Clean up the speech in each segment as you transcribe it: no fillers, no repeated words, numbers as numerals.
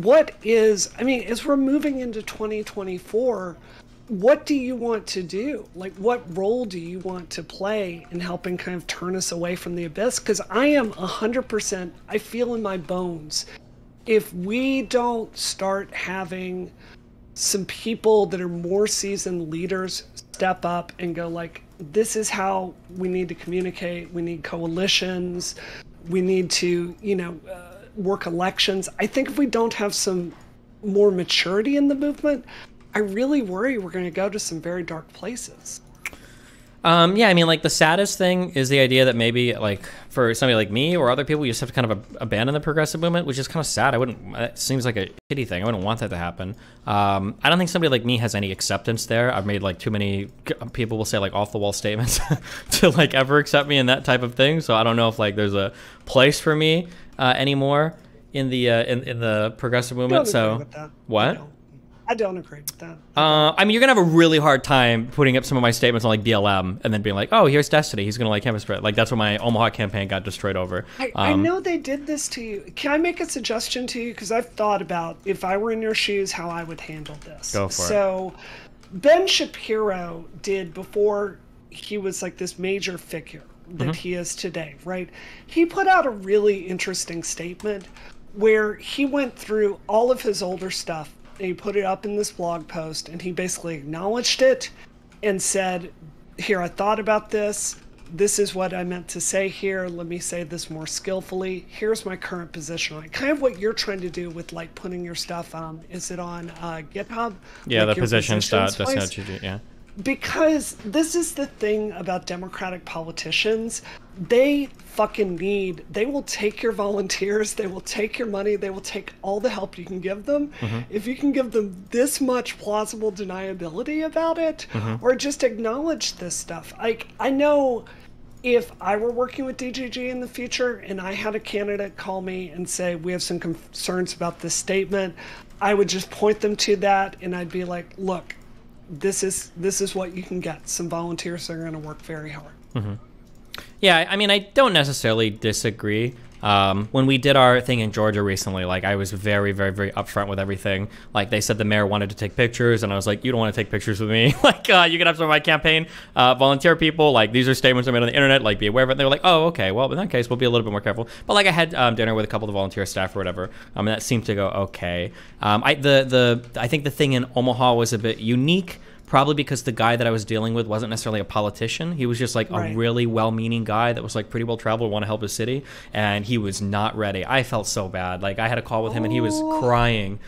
what is, I mean, as we're moving into 2024, what do you want to do? Like, what role do you want to play in helping kind of turn us away from the abyss? Because I am 100%, I feel in my bones, if we don't start having some people that are more seasoned leaders step up and go like, this is how we need to communicate. We need coalitions. We need to, work elections. I think if we don't have some more maturity in the movement, I really worry we're going to go to some very dark places. Yeah, I mean, like, the saddest thing is the idea that maybe, like, for somebody like me or other people, you just have to kind of abandon the progressive movement, which is kind of sad. It seems like a shitty thing. I wouldn't want that to happen. I don't think somebody like me has any acceptance there. I've made, like, too many people will say, like, off-the-wall statements to, like, ever accept me in that type of thing. So I don't know if, like, there's a place for me anymore in the progressive movement. So what? I don't agree with that. I mean, you're going to have a really hard time putting up some of my statements on, like, BLM and then being like, oh, here's Destiny. He's going to, like, campus spread. Like, that's what my Omaha campaign got destroyed over. I know they did this to you. Can I make a suggestion to you? Because I've thought about, if I were in your shoes, how I would handle this. Go for it. So Ben Shapiro did, before he was, like, this major figure that he is today, right? He put out a really interesting statement where he went through all of his older stuff. And he put it up in this blog post, and he basically acknowledged it and said, here, I thought about this. This is what I meant to say here. Let me say this more skillfully. Here's my current position on it. Kind of what you're trying to do with, like, putting your stuff on. Is it on GitHub? Yeah, like the positions. That's what you do, yeah. Because this is the thing about Democratic politicians. They will take your volunteers, they will take your money, they will take all the help you can give them. If you can give them this much plausible deniability about it, or just acknowledge this stuff. I know if I were working with DGG in the future and I had a candidate call me and say, we have some concerns about this statement, I would just point them to that, and I'd be like, look, this is what you can get. Some volunteers are going to work very hard. Yeah, I mean, I don't necessarily disagree. When we did our thing in Georgia recently, like, I was very, very, very upfront with everything. Like, they said the mayor wanted to take pictures, and I was like, you don't want to take pictures with me. Like, you can have some of my campaign volunteer people. Like, these are statements I made on the internet. Like, be aware of it. And they were like, oh, okay. Well, in that case, we'll be a little bit more careful. But, like, I had dinner with a couple of the volunteer staff or whatever, and that seemed to go okay. I think the thing in Omaha was a bit unique. Probably because the guy that I was dealing with wasn't necessarily a politician. He was just like a really well-meaning guy that was like pretty well-traveled, want to help his city, and he was not ready. I felt so bad. Like, I had a call with him, and he was crying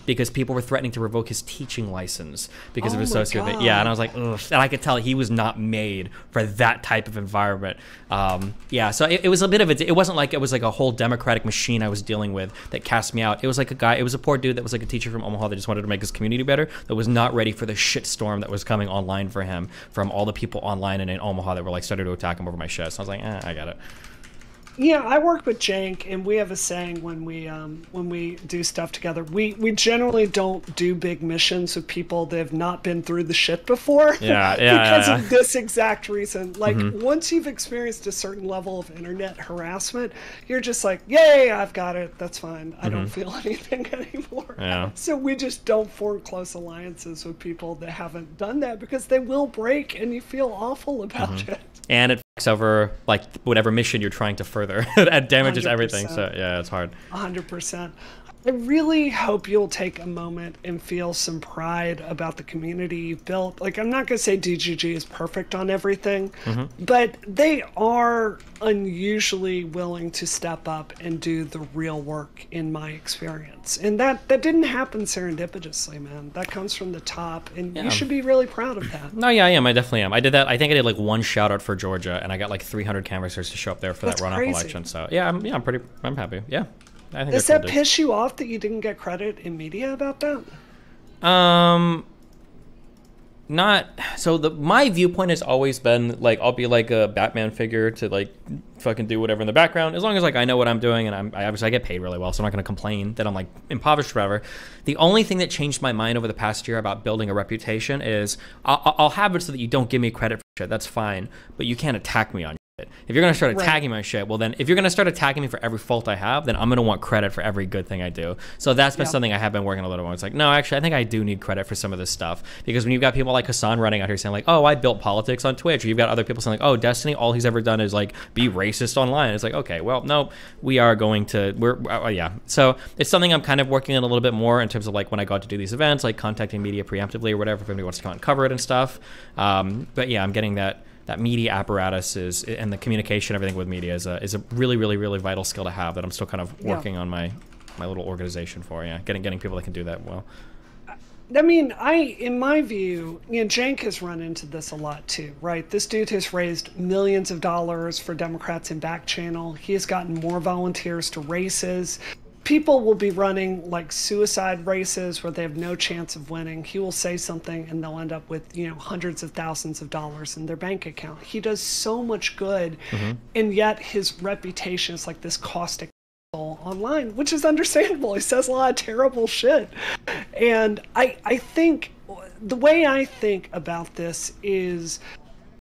because people were threatening to revoke his teaching license because of his sociopath. Yeah, and I was like, ugh. And I could tell he was not made for that type of environment. Yeah, so it was a bit of a. It wasn't like it was like a whole Democratic machine I was dealing with that cast me out. It was like a guy. It was a poor dude that was like a teacher from Omaha that just wanted to make his community better. That was not ready for the shitstorm that was coming online for him from all the people online and in Omaha that were like starting to attack him over my shit. So I was like, I got it. Yeah, I work with Jank, and we have a saying when we do stuff together. We generally don't do big missions with people that have not been through the shit before. Yeah, because of this exact reason. Like, once you've experienced a certain level of internet harassment, you're just like, yay, I've got it. That's fine. I don't feel anything anymore. Yeah. So we just don't form close alliances with people that haven't done that, because they will break, and you feel awful about it. And it fucks over like whatever mission you're trying to further. It damages 100%. Everything. So yeah, it's hard. 100%. I really hope you'll take a moment and feel some pride about the community you've built. Like, I'm not going to say DGG is perfect on everything, but they are unusually willing to step up and do the real work, in my experience. And that didn't happen serendipitously, man. That comes from the top, and you should be really proud of that. No, yeah, I am. I definitely am. I did that. I think I did like one shout out for Georgia, and I got like 300 canvassers to show up there for that runoff election. So yeah, I'm happy. Yeah. Does that piss you off that you didn't get credit in media about that? Not so. My viewpoint has always been like, I'll be like a Batman figure to like fucking do whatever in the background, as long as like I know what I'm doing, and I obviously I get paid really well, so I'm not going to complain that I'm like impoverished forever. The only thing that changed my mind over the past year about building a reputation is I'll have it so that you don't give me credit for shit. That's fine, but you can't attack me on If you're going to start Right. attacking my shit, well then, if you're going to start attacking me for every fault I have, then I'm going to want credit for every good thing I do. So that's been Yeah. something I have been working a little on. It's like, no, actually, I think I do need credit for some of this stuff. Because when you've got people like Hassan running out here saying like, oh, I built politics on Twitch, or you've got other people saying like, oh, Destiny, all he's ever done is like be racist online. It's like, okay, well, no, we are going to, yeah. So it's something I'm kind of working on a little bit more in terms of like when I go out to do these events, like contacting media preemptively or whatever, if anybody wants to come out and cover it and stuff. But yeah, I'm getting that media apparatus is, and the communication, everything with media is a really, really, really vital skill to have that I'm still kind of working on my little organization for. Yeah, getting people that can do that well. I mean, in my view, Cenk has run into this a lot too, right? This dude has raised millions of dollars for Democrats in back channel. He has gotten more volunteers to races. People will be running like suicide races where they have no chance of winning. He will say something and they'll end up with, hundreds of thousands of dollars in their bank account. He does so much good, and yet his reputation is like this caustic online, which is understandable. He says a lot of terrible shit. And I think the way I think about this is